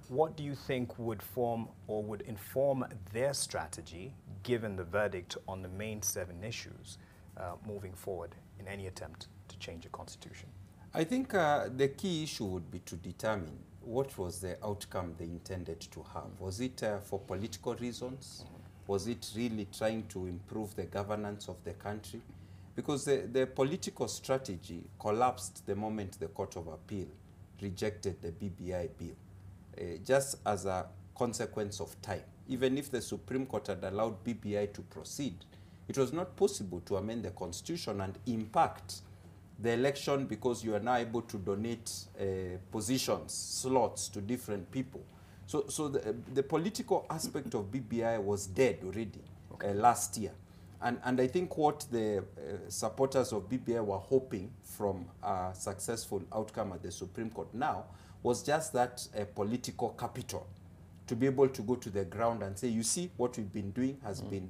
what do you think would form or would inform their strategy given the verdict on the main 7 issues moving forward in any attempt to change the constitution? I think the key issue would be to determine what was the outcome they intended to have. Was it for political reasons? Was it really trying to improve the governance of the country? Because the political strategy collapsed the moment the Court of Appeal rejected the BBI bill, just as a consequence of time. Even if the Supreme Court had allowed BBI to proceed, it was not possible to amend the constitution and impact the election because you are now able to donate positions, slots to different people. So the political aspect of BBI was dead already last year. And I think what the supporters of BBI were hoping from a successful outcome at the Supreme Court now was just that political capital to be able to go to the ground and say, you see, what we've been doing has been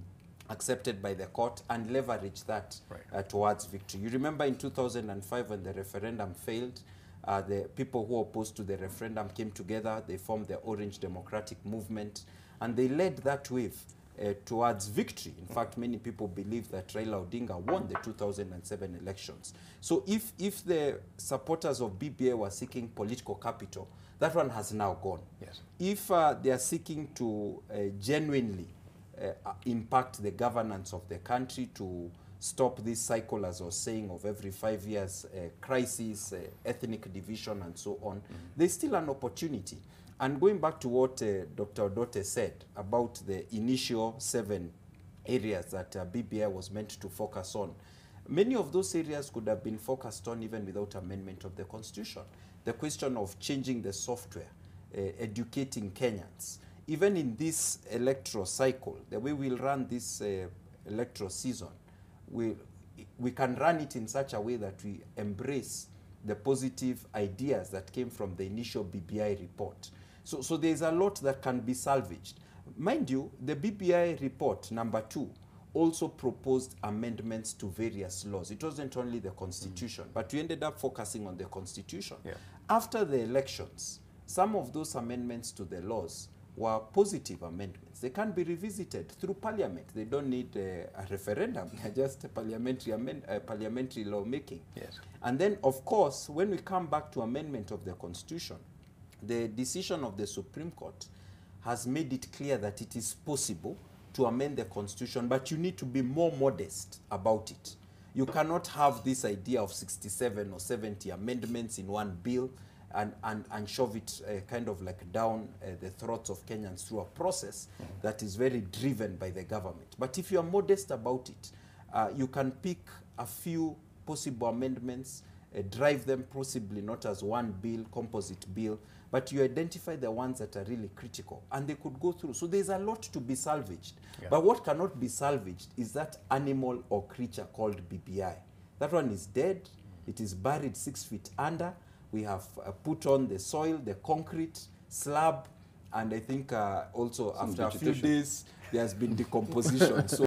accepted by the court, and leverage that towards victory. You remember in 2005 when the referendum failed, the people who opposed to the referendum came together, they formed the Orange Democratic Movement, and they led that wave towards victory. In fact, many people believe that Raila Odinga won the 2007 elections. So if the supporters of BBI were seeking political capital, that one has now gone. Yes. If they are seeking to genuinely impact the governance of the country, to stop this cycle, as I was saying, of every 5 years crisis, ethnic division, and so on, there's still an opportunity. And going back to what Dr. Odote said about the initial 7 areas that BBI was meant to focus on, many of those areas could have been focused on even without amendment of the constitution. The question of changing the software, educating Kenyans. Even in this electoral cycle, the way we'll run this electoral season, we can run it in such a way that we embrace the positive ideas that came from the initial BBI report. So there's a lot that can be salvaged. Mind you, the BBI report, number 2, also proposed amendments to various laws. It wasn't only the constitution, but we ended up focusing on the constitution. Yeah. After the elections, some of those amendments to the laws were positive amendments. They can be revisited through parliament. They don't need a referendum. They're just parliamentary lawmaking. Yes. And then, of course, when we come back to amendment of the constitution, the decision of the Supreme Court has made it clear that it is possible to amend the constitution, but you need to be more modest about it. You cannot have this idea of 67 or 70 amendments in one bill and shove it kind of like down the throats of Kenyans through a process that is very driven by the government. But if you are modest about it, you can pick a few possible amendments, drive them possibly not as one bill, composite bill, but you identify the ones that are really critical, and they could go through. So there's a lot to be salvaged. Yeah. But what cannot be salvaged is that animal or creature called BBI. That one is dead. It is buried 6 feet under. We have put on the soil, the concrete slab, and I think also after a few days, there has been decomposition. So